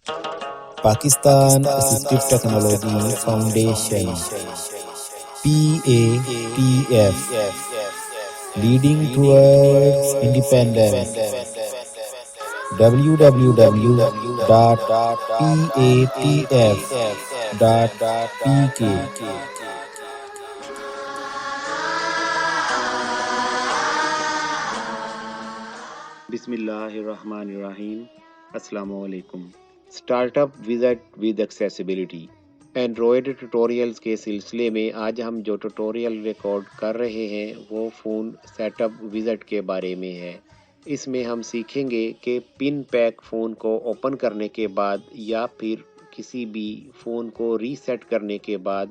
Pakistan Assistive Technology Foundation PATF, leading towards independence. www.patf.pk. बिस्मिल्लाहिर्रहमानिर्रहीम। अस्सलामुअलैकुम। Startup visit with accessibility Android tutorials के सिलसिले में आज हम जो ट्यूटोरियल रिकॉर्ड कर रहे हैं वो फ़ोन सेटअप विज़िट के बारे में है। इसमें हम सीखेंगे कि पिन पैक फ़ोन को ओपन करने के बाद या फिर किसी भी फ़ोन को रीसेट करने के बाद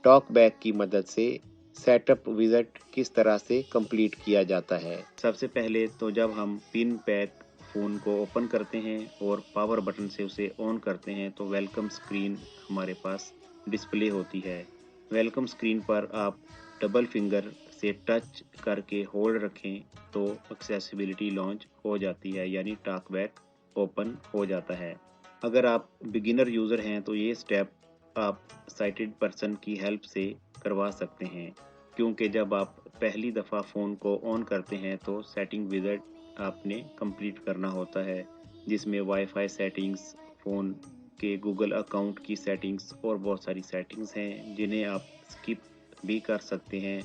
टॉक बैक की मदद से सेटअप विज़िट किस तरह से कंप्लीट किया जाता है। सबसे पहले तो जब हम पिन पैक फ़ोन को ओपन करते हैं और पावर बटन से उसे ऑन करते हैं तो वेलकम स्क्रीन हमारे पास डिस्प्ले होती है। वेलकम स्क्रीन पर आप डबल फिंगर से टच करके होल्ड रखें तो एक्सेसिबिलिटी लॉन्च हो जाती है, यानी टॉक बैक ओपन हो जाता है। अगर आप बिगिनर यूज़र हैं तो ये स्टेप आप साइटेड पर्सन की हेल्प से करवा सकते हैं, क्योंकि जब आप पहली दफ़ा फ़ोन को ऑन करते हैं तो सेटिंग विज़िट आपने कंप्लीट करना होता है, जिसमें वाईफाई सेटिंग्स, फ़ोन के गूगल अकाउंट की सेटिंग्स और बहुत सारी सेटिंग्स हैं जिन्हें आप स्किप भी कर सकते हैं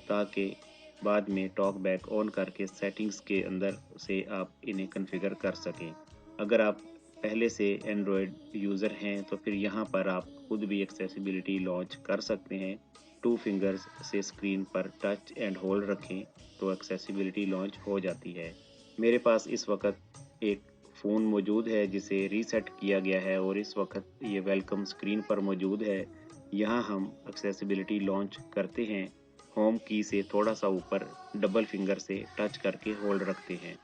ताकि बाद में टॉक बैक ऑन करके सेटिंग्स के अंदर से आप इन्हें कॉन्फ़िगर कर सकें। अगर आप पहले से एंड्रॉयड यूज़र हैं तो फिर यहाँ पर आप खुद भी एक्सेसिबिलिटी लॉन्च कर सकते हैं। 2 फिंगर्स से स्क्रीन पर टच एंड होल्ड रखें तो एक्सेसिबिलिटी लॉन्च हो जाती है। मेरे पास इस वक्त एक फ़ोन मौजूद है जिसे रीसेट किया गया है और इस वक्त ये वेलकम स्क्रीन पर मौजूद है। यहाँ हम एक्सेसिबिलिटी लॉन्च करते हैं। होम की से थोड़ा सा ऊपर डबल फिंगर से टच करके होल्ड रखते हैं।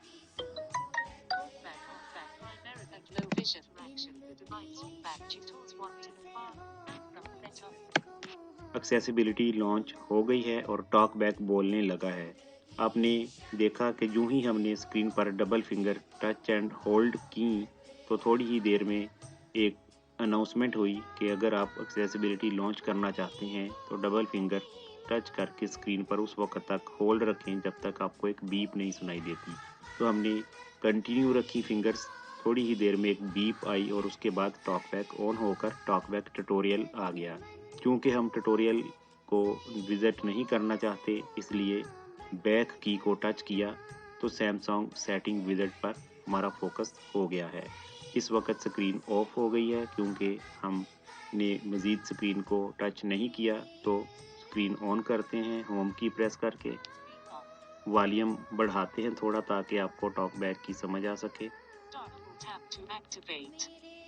एक्सेसिबिलिटी लॉन्च हो गई है और टॉक बैक बोलने लगा है। आपने देखा कि यूं ही हमने स्क्रीन पर double finger touch and hold की तो थोड़ी ही देर में एक अनाउंसमेंट हुई कि अगर आप एक्सेसिबिलिटी लॉन्च करना चाहते हैं तो डबल फिंगर टच करके स्क्रीन पर उस वक्त तक होल्ड रखें जब तक आपको एक बीप नहीं सुनाई देती। तो हमने कंटिन्यू रखी फिंगर्स, थोड़ी ही देर में एक बीप आई और उसके बाद टॉक बैक ऑन होकर टॉक बैक ट्यूटोरियल आ गया। क्योंकि हम ट्यूटोरियल को विज़िट नहीं करना चाहते इसलिए बैक की को टच किया तो सैमसंग सेटिंग विज़िट पर हमारा फोकस हो गया है। इस वक्त स्क्रीन ऑफ हो गई है क्योंकि हमने मज़ीद स्क्रीन को टच नहीं किया। तो स्क्रीन ऑन करते हैं होम की प्रेस करके, वॉल्यूम बढ़ाते हैं थोड़ा ताकि आपको टॉक बैक की समझ आ सके।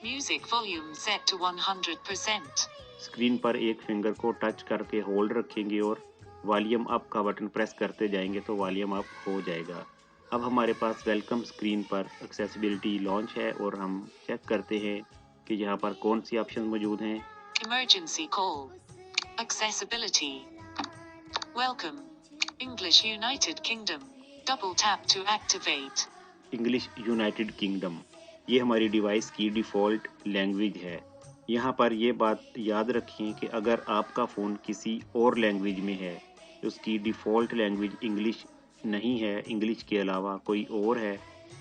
Music volume set to 100%. Screen पर एक फिंगर को टच करके होल्ड रखेंगे और वॉल्यूम अप का बटन प्रेस करते जाएंगे तो वॉल्यूम अप हो जाएगा। अब हमारे पास वेलकम स्क्रीन पर एक्सेसिबिलिटी लॉन्च है और हम चेक करते हैं कि यहाँ पर कौन सी ऑप्शन मौजूद हैं। Emergency call, accessibility, welcome, English United Kingdom, double tap to activate. English United Kingdom ये हमारी डिवाइस की डिफ़ॉल्ट लैंग्वेज है। यहाँ पर ये बात याद रखें कि अगर आपका फ़ोन किसी और लैंग्वेज में है, उसकी डिफ़ॉल्ट लैंग्वेज इंग्लिश नहीं है, इंग्लिश के अलावा कोई और है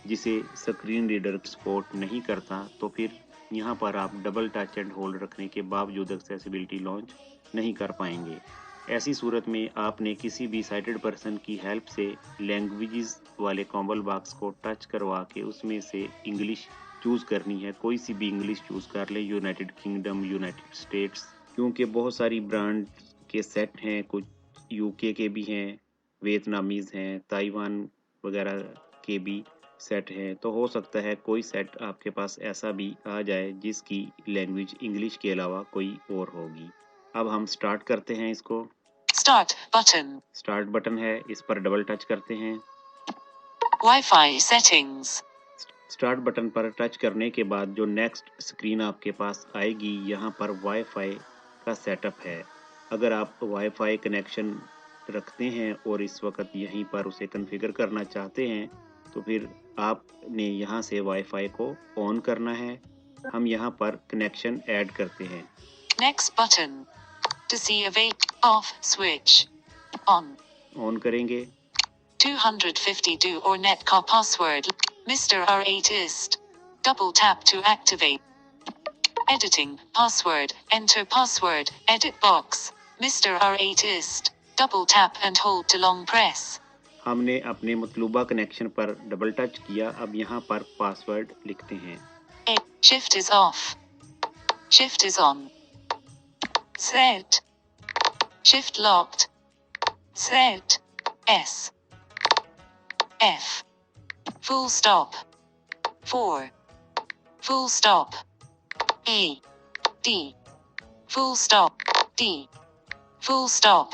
जिसे स्क्रीन रीडर सपोर्ट नहीं करता, तो फिर यहाँ पर आप डबल टच एंड होल्ड रखने के बावजूद एक्सेसिबिलिटी लॉन्च नहीं कर पाएंगे। ऐसी सूरत में आपने किसी भी साइटेड पर्सन की हेल्प से लैंग्वेजेस वाले कॉम्बो बॉक्स को टच करवा के उसमें से इंग्लिश चूज़ करनी है। कोई सी भी इंग्लिश चूज़ कर लें, यूनाइटेड किंगडम, यूनाइटेड स्टेट्स, क्योंकि बहुत सारी ब्रांड के सेट हैं, कुछ यूके के भी हैं, वियतनामीज़ हैं, ताइवान वगैरह के भी सेट हैं। तो हो सकता है कोई सेट आपके पास ऐसा भी आ जाए जिसकी लैंग्वेज इंग्लिश के अलावा कोई और होगी। अब हम स्टार्ट करते हैं इसको। स्टार्ट बटन है, इस पर डबल टच करते हैं। Wifi settings. स्टार्ट बटन पर टच करने के बाद जो नेक्स्ट स्क्रीन आपके पास आएगी, यहाँ पर वाईफाई का सेटअप है। अगर आप वाईफाई कनेक्शन रखते हैं और इस वक्त यहीं पर उसे कॉन्फ़िगर करना चाहते हैं तो फिर आपने यहाँ से वाईफाई को ऑन करना है हम यहाँ पर कनेक्शन ऐड करते हैं। Next button. To see avail off switch. On. On करेंगे। 252 or net car password. Mr. R8ist. Double tap to activate. Editing password. Enter password. Edit box. Mr. R8ist. Double tap and hold to long press. हमने अपने मतलूबा connection पर double touch किया। अब यहाँ पर password लिखते हैं। Shift is off. Shift is on. Set. Shift locked. Set. S. F. Full stop. 4. Full stop. E. D. Full stop. D. Full stop.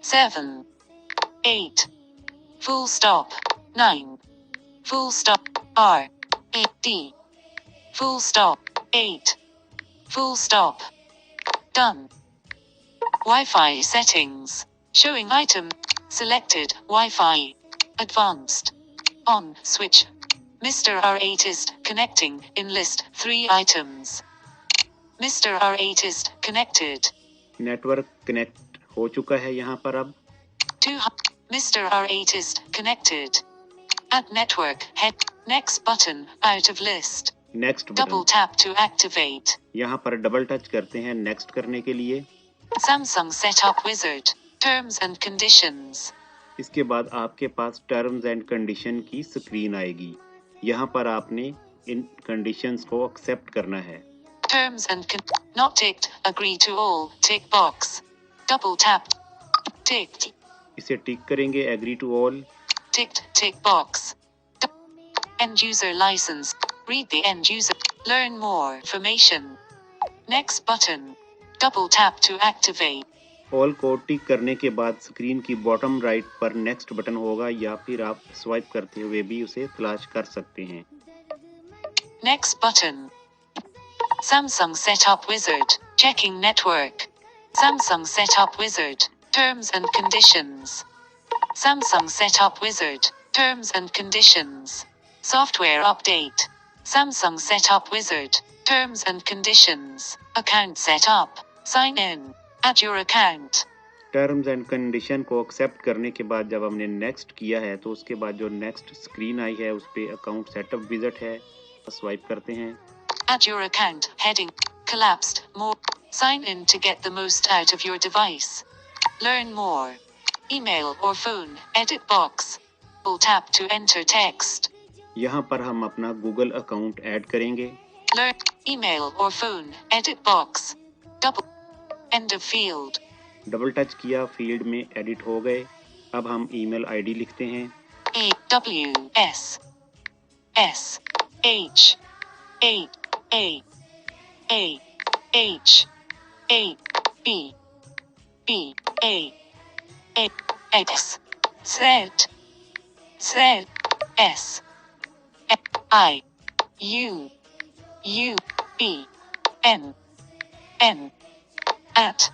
7. 8. Full stop. 9. Full stop. R. E. D. Full stop. 8. Full stop. Done. Wi-Fi settings. Showing item. Selected. Wi-Fi. Advanced. On. Switch. Mr. R8ist connecting in list 3 items. Mr. R8ist connected. Network connect हो चुका है यहाँ पर अब। 2. Mr. R8ist connected. Add network. Head. Next button. Out of list. Next Double button. tap to activate. यहाँ पर double touch करते हैं नेक्स्ट करने के लिए। Samsung Setup Wizard. Terms and conditions. इसके बाद आपके पास टर्म्स एंड कंडीशन की स्क्रीन आएगी। यहाँ पर आपने इन कंडीशंस को एक्सेप्ट करना है। Terms and not ticked. Agree to all. Tick box. Double tap. Ticked. इसे टिक करेंगे agree to all. Ticked. Tick box. End user license. Read the end user. Learn more information. Next button. Double tap to activate. All को टिक करने के बाद screen की bottom right पर next button होगा या फिर आप स्वाइप करते हुए भी उसे तलाश कर सकते हैं। Next button. Samsung Setup Wizard. Checking network. Samsung Setup Wizard. Terms and conditions. Samsung Setup Wizard. Terms and conditions. Software update. Samsung Setup Wizard. Terms and conditions. Account setup. Sign in. Add your account. Terms and condition को accept करने के बाद जब हमने next किया है तो उसके बाद जो नेक्स्ट स्क्रीन आई है उस पे अकाउंट सेटअप विजिट है, स्वाइप करते हैं। Add your account. Heading. Collapsed. More. Sign in to get the most out of your device. Learn more. Email or phone. Edit box. Double tap to enter text. यहाँ पर हम अपना Google account add करेंगे। Learn. Email or phone. Edit box. Double. End of field. Double touch किया, field में edit हो गए। अब हम ईमेल आईडी लिखते हैं। E W S S H A A A H A B B A A X Z Z S I U U B N N at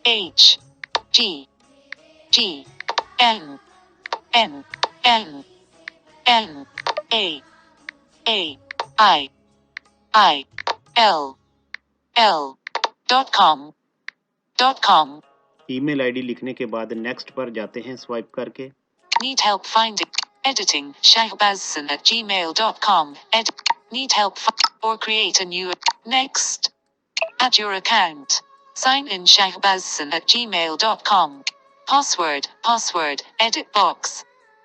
H G G N N N N A A I L .com email ID लिखने के बाद next पर जाते हैं swipe करके। Need help finding editing shahbazsan@gmail.com need help or create a new next add your account sign in shahbazsan@gmail.com password edit box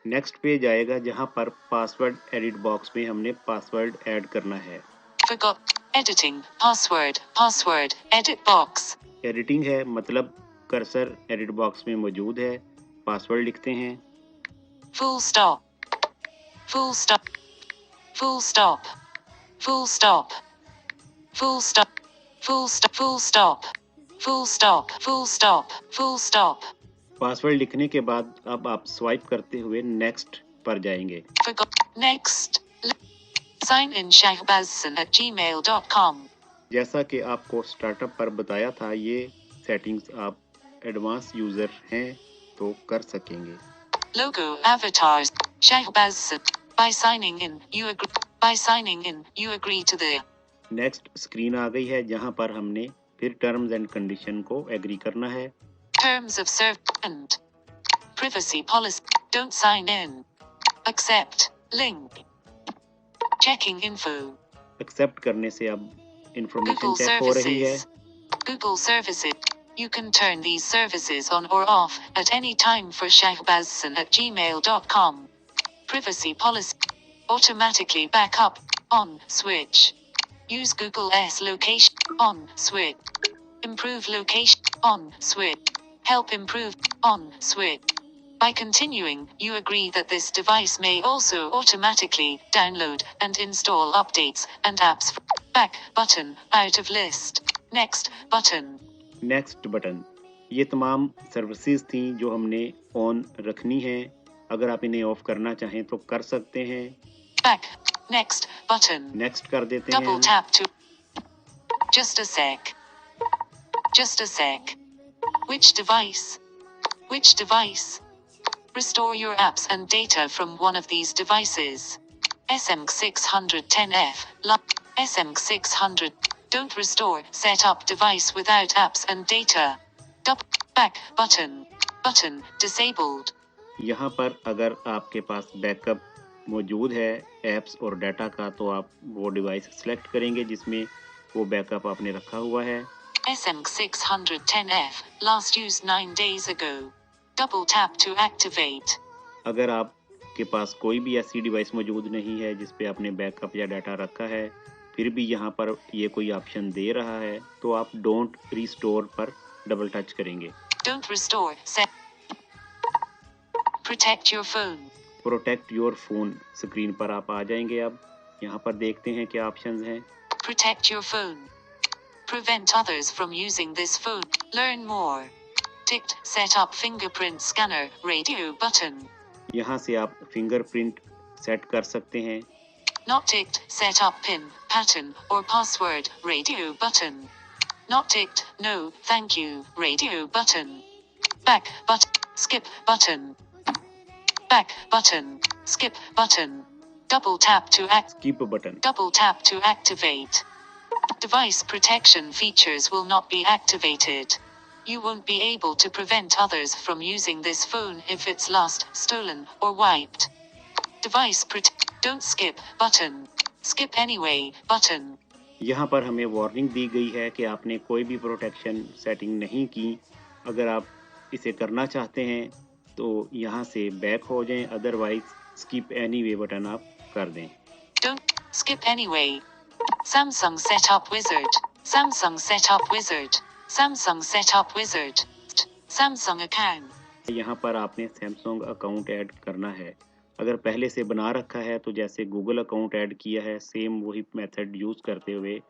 next page आएगा जहां पर पासवर्ड एडिट बॉक्स में हमने पासवर्ड ऐड करना है। forgot editing password edit box editing है मतलब cursor edit box में मौजूद है। पासवर्ड लिखते हैं। full stop full stop full stop full stop full stop full stop full stop full stop full stop full stop password लिखने के बाद अब आप स्वाइप करते हुए नेक्स्ट पर जाएंगे। forgot next sign in shahbazsan@gmail.com जैसा कि आपको स्टार्टअप पर बताया था, ये सेटिंग्स आप एडवांस यूजर हैं तो कर सकेंगे। logo avatars Shahbazsan by signing in you agree By signing in, you agree to the next screen आ गई है जहां पर हमने फिर टर्म्स एंड कंडीशन को एग्री करना है। terms of service and privacy policy. Don't sign in. Accept. Link. Checking info. Accept करने से अब इंफॉर्मेशन Google चेक हो रही है। services. Google services. You can turn these services on or off at any time for shahbazsan@gmail.com. Privacy policy. Automatically backup. On. Switch. Use Google S location. On. Switch. Improve location. On. Switch. Help improve. On. Switch. By continuing, you agree that this device may also automatically download and install updates and apps. Back button. Out of list. Next button. Next button. ये तमाम services थी जो हमने on रखनी है। अगर आप इन्हें ऑफ करना चाहें तो कर सकते हैं। Back. Next button. नेक्स्ट कर देते Double हैं। tap to. Just a sec. Just a sec. Which device? Which device? Restore your apps and data from one of these devices. SM610F. SM600. Don't restore. Set up device without apps and data. Double back button. Button disabled. यहाँ पर अगर आपके पास backup मौजूद है apps और data का तो आप वो डिवाइस सेलेक्ट करेंगे जिसमें वो बैकअप आपने रखा हुआ है। SM610F. Last used 9 days ago. Double tap to activate. अगर आपके पास कोई भी ऐसी डिवाइस मौजूद नहीं है जिस पे आपने बैकअप या डाटा रखा है फिर भी यहाँ पर ये कोई ऑप्शन दे रहा है तो आप डोंट रिस्टोर पर डबल टच करेंगे। Don't restore. Set. Protect your phone. Protect your phone screen पर आप आ जाएंगे। अब यहाँ पर देखते हैं क्या ऑप्शंस हैं। Protect your phone. Prevent others from using this phone. Learn more. Ticked. Set up fingerprint scanner. Radio button. यहाँ से आप फिंगरप्रिंट सेट कर सकते हैं। Not ticked. Set up PIN, pattern, or password. Radio button. Not ticked. No, thank you. Radio button. Back button. Skip button. Back button. Skip button. Double tap to act. Skip button. Double tap to activate. Device protection features will not be activated. You won't be able to prevent others from using this phone if it's lost, stolen, or wiped. Device Don't skip button. Skip anyway button. यहाँ पर हमें warning दी गई है कि आपने कोई भी protection setting नहीं की। अगर आप इसे करना चाहते हैं तो यहाँ से बैक हो जाएं, अदरवाइज स्किप एनीवे बटन आप कर दें। Don't skip anyway. Samsung Setup Wizard. Samsung Setup Wizard. Samsung Setup Wizard. Samsung account. यहाँ पर आपने सैमसंग अकाउंट ऐड करना है। अगर पहले से बना रखा है तो जैसे गूगल अकाउंट ऐड किया है सेम वही मेथड यूज़ करते हुए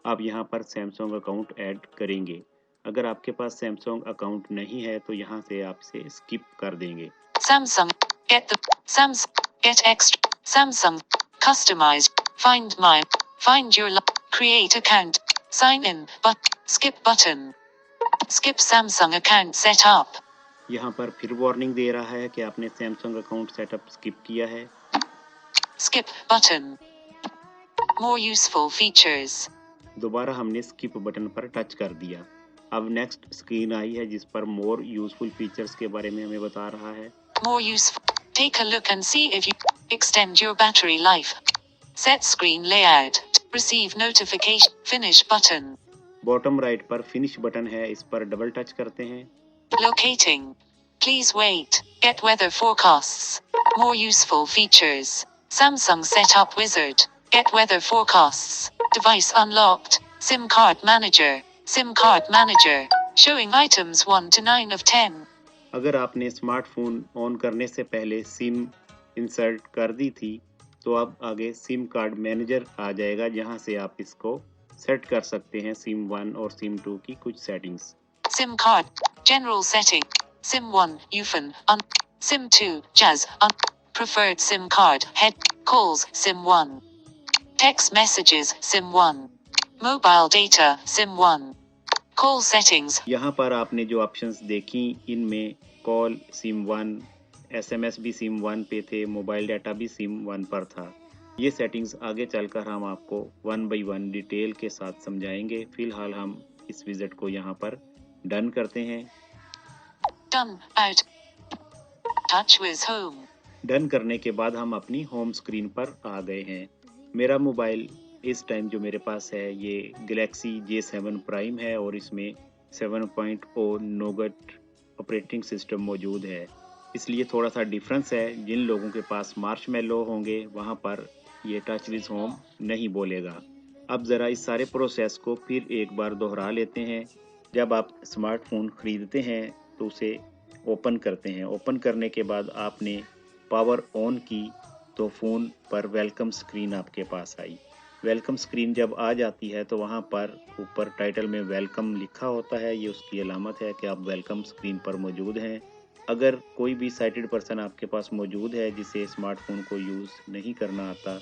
आप यहाँ पर सैमसंग अकाउंट ऐड करेंगे। अगर आपके पास सैमसंग अकाउंट नहीं है तो यहाँ से आप इसे स्किप कर देंगे। Samsung get extra Samsung customized find your create account sign in but skip button skip Samsung account setup. यहाँ पर फिर वार्निंग दे रहा है कि आपने सैमसंग अकाउंट सेटअप स्किप किया है। Skip button. More useful features. दोबारा हमने स्किप बटन पर टच कर दिया। अब नेक्स्ट स्क्रीन आई है जिस पर मोर यूजफुल फीचर्स के बारे में हमें बता रहा है। More useful. Take a look and see if you extend your battery life. Set screen layout. Receive notification. Finish button. Bottom right पर फिनिश बटन है, इस पर डबल टच करते हैं। Locating. Please wait. Get weather forecasts. More useful features. Samsung Setup Wizard. Get weather forecasts. Device unlocked. SIM card manager. SIM card manager. Showing items 1 to 9 of 10. अगर आपने smartphone on करने से पहले SIM insert कर दी थी तो अब आगे सिम कार्ड मैनेजर आ जाएगा जहां से आप इसको सेट कर सकते हैं सिम 1 और सिम 2 की कुछ settings. SIM card. General setting. SIM 1. UFON. SIM 2. Jazz. Preferred SIM card. Head. Calls. SIM 1. Text messages. SIM 1. Mobile data. SIM 1. Call settings. यहाँ पर आपने जो ऑप्शंस देखी इनमें कॉल सिम 1, SMS भी सिम 1 पे थे, मोबाइल डाटा भी सिम 1 पर था। ये सेटिंग्स आगे चलकर हम आपको 1 बाय 1 डिटेल के साथ समझाएंगे। फिलहाल हम इस विजिट को यहाँ पर डन करते हैं। Done. Out. Touch with home. Done करने के बाद हम अपनी होम स्क्रीन पर आ गए हैं। मेरा मोबाइल इस टाइम जो मेरे पास है ये गैलेक्सी J7 प्राइम है और इसमें 7.0 नोगट ऑपरेटिंग सिस्टम मौजूद है, इसलिए थोड़ा सा डिफरेंस है। जिन लोगों के पास मार्शमैलो होंगे वहाँ पर ये टच विद होम नहीं बोलेगा। अब ज़रा इस सारे प्रोसेस को फिर एक बार दोहरा लेते हैं। जब आप स्मार्टफोन ख़रीदते हैं तो उसे ओपन करते हैं। ओपन करने के बाद आपने पावर ऑन की तो फ़ोन पर वेलकम स्क्रीन आपके पास आई। वेलकम स्क्रीन जब आ जाती है तो वहाँ पर ऊपर टाइटल में वेलकम लिखा होता है, ये उसकी अलामत है कि आप वेलकम स्क्रीन पर मौजूद हैं। अगर कोई भी साइटेड पर्सन आपके पास मौजूद है जिसे स्मार्टफोन को यूज़ नहीं करना आता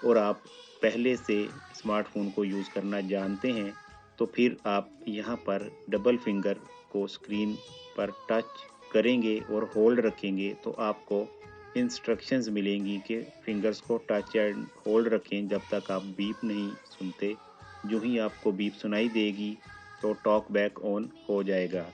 और आप पहले से स्मार्टफोन को यूज़ करना जानते हैं, तो फिर आप यहाँ पर डबल फिंगर को स्क्रीन पर टच करेंगे और होल्ड रखेंगे तो आपको इंस्ट्रक्शंस मिलेंगी कि फिंगर्स को टच एंड होल्ड रखें जब तक आप बीप नहीं सुनते। जो ही आपको बीप सुनाई देगी तो टॉक बैक ऑन हो जाएगा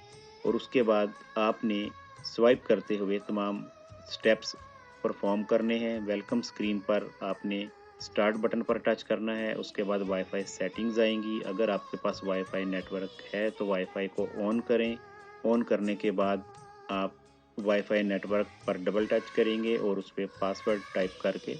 और उसके बाद आपने स्वाइप करते हुए तमाम स्टेप्स परफॉर्म करने हैं। वेलकम स्क्रीन पर आपने स्टार्ट बटन पर टच करना है, उसके बाद वाईफाई सेटिंग्स आएंगी। अगर आपके पास वाईफाई नेटवर्क है तो वाईफाई को ऑन करें। ऑन करने के बाद आप वाईफाई नेटवर्क पर डबल टच करेंगे और उस पर पासवर्ड टाइप करके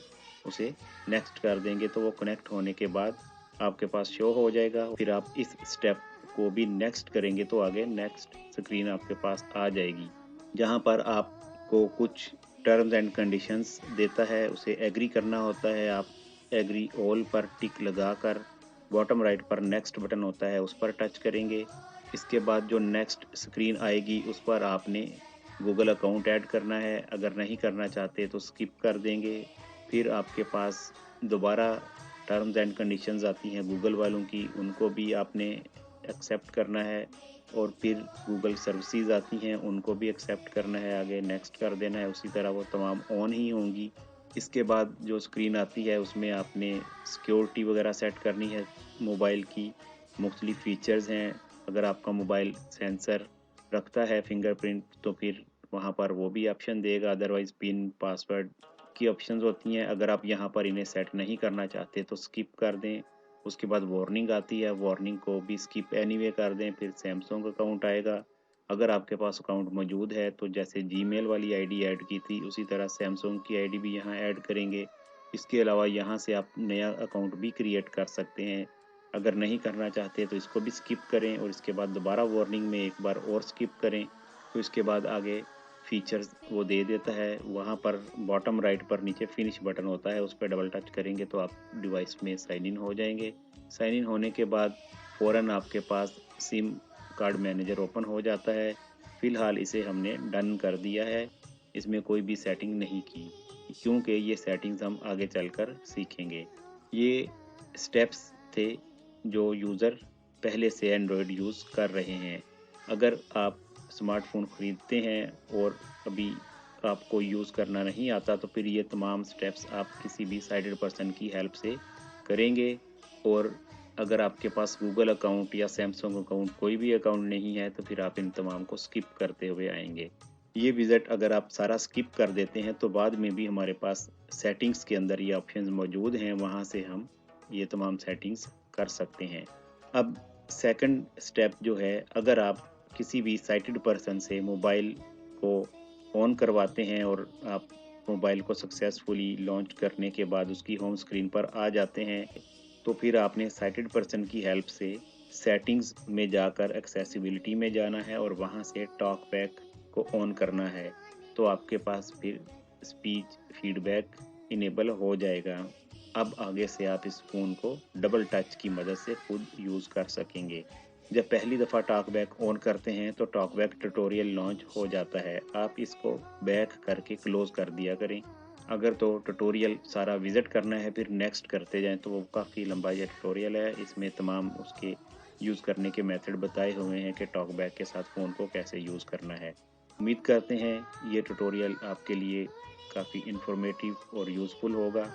उसे नेक्स्ट कर देंगे तो वो कनेक्ट होने के बाद आपके पास शो हो जाएगा। फिर आप इस स्टेप को भी नेक्स्ट करेंगे तो आगे नेक्स्ट स्क्रीन आपके पास आ जाएगी, जहां पर आपको कुछ टर्म्स एंड कंडीशंस देता है, उसे एग्री करना होता है। आप एग्री ऑल पर टिक लगाकर बॉटम राइट पर नेक्स्ट बटन होता है उस पर टच करेंगे। इसके बाद जो नेक्स्ट स्क्रीन आएगी उस पर आपने गूगल अकाउंट ऐड करना है। अगर नहीं करना चाहते तो स्किप कर देंगे। फिर आपके पास दोबारा टर्म्स एंड कंडीशंस आती हैं गूगल वालों की, उनको भी आपने एक्सेप्ट करना है और फिर गूगल सर्विसेज आती हैं उनको भी एक्सेप्ट करना है, आगे नेक्स्ट कर देना है। उसी तरह वो तमाम ऑन ही होंगी। इसके बाद जो स्क्रीन आती है उसमें आपने सिक्योरिटी वगैरह सेट करनी है। मोबाइल की मुख्तलिफ फीचर्स हैं। अगर आपका मोबाइल सेंसर रखता है फिंगरप्रिंट तो फिर वहाँ पर वो भी ऑप्शन देगा, अदरवाइज पिन पासवर्ड की ऑप्शंस होती हैं। अगर आप यहाँ पर इन्हें सेट नहीं करना चाहते तो स्किप कर दें। उसके बाद वार्निंग आती है, वार्निंग को भी स्किप एनीवे कर दें। फिर सैमसंग अकाउंट आएगा। अगर आपके पास अकाउंट मौजूद है तो जैसे जीमेल वाली आईडी ऐड की थी उसी तरह सैमसंग की आईडी भी यहाँ ऐड करेंगे। इसके अलावा यहाँ से आप नया अकाउंट भी क्रिएट कर सकते हैं। अगर नहीं करना चाहते तो इसको भी स्किप करें और इसके बाद दोबारा वार्निंग में एक बार और स्किप करें। तो इसके बाद आगे फीचर्स वो दे देता है। वहाँ पर बॉटम राइट पर नीचे फिनिश बटन होता है, उस पर डबल टच करेंगे तो आप डिवाइस में साइन इन हो जाएंगे। साइन इन होने के बाद फ़ौरन आपके पास सिम कार्ड मैनेजर ओपन हो जाता है। फ़िलहाल इसे हमने डन कर दिया है, इसमें कोई भी सेटिंग नहीं की क्योंकि ये सेटिंग्स हम आगे चलकर सीखेंगे। ये स्टेप्स थे जो यूज़र पहले से एंड्रॉयड यूज़ कर रहे हैं। अगर आप स्मार्टफोन ख़रीदते हैं और अभी आपको यूज़ करना नहीं आता तो फिर ये तमाम स्टेप्स आप किसी भी साइटेड पर्सन की हेल्प से करेंगे। और अगर आपके पास गूगल अकाउंट या सैमसंग अकाउंट कोई भी अकाउंट नहीं है तो फिर आप इन तमाम को स्किप करते हुए आएंगे। ये विज़िट अगर आप सारा स्किप कर देते हैं तो बाद में भी हमारे पास सेटिंग्स के अंदर ये ऑप्शंस मौजूद हैं, वहाँ से हम ये तमाम सेटिंग्स कर सकते हैं। अब सेकंड स्टेप जो है, अगर आप किसी भी साइटेड पर्सन से मोबाइल को ऑन करवाते हैं और आप मोबाइल को सक्सेसफुली लॉन्च करने के बाद उसकी होम स्क्रीन पर आ जाते हैं तो फिर आपने साइटेड पर्सन की हेल्प से सेटिंग्स में जाकर एक्सेसिबिलिटी में जाना है और वहां से टॉक बैक को ऑन करना है तो आपके पास फिर स्पीच फीडबैक इनेबल हो जाएगा। अब आगे से आप इस फ़ोन को डबल टच की मदद से खुद यूज़ कर सकेंगे। जब पहली दफ़ा टॉक बैक ऑन करते हैं तो टॉक बैक ट्यूटोरियल लॉन्च हो जाता है। आप इसको बैक करके क्लोज़ कर दिया करें। अगर तो ट्यूटोरियल सारा विज़िट करना है फिर नेक्स्ट करते जाएं तो वो काफ़ी लंबा ये ट्यूटोरियल है। इसमें तमाम उसके यूज़ करने के मेथड बताए हुए हैं कि टॉक बैक के साथ फ़ोन को कैसे यूज़ करना है। उम्मीद करते हैं ये ट्यूटोरियल आपके लिए काफ़ी इंफॉर्मेटिव और यूज़फुल होगा।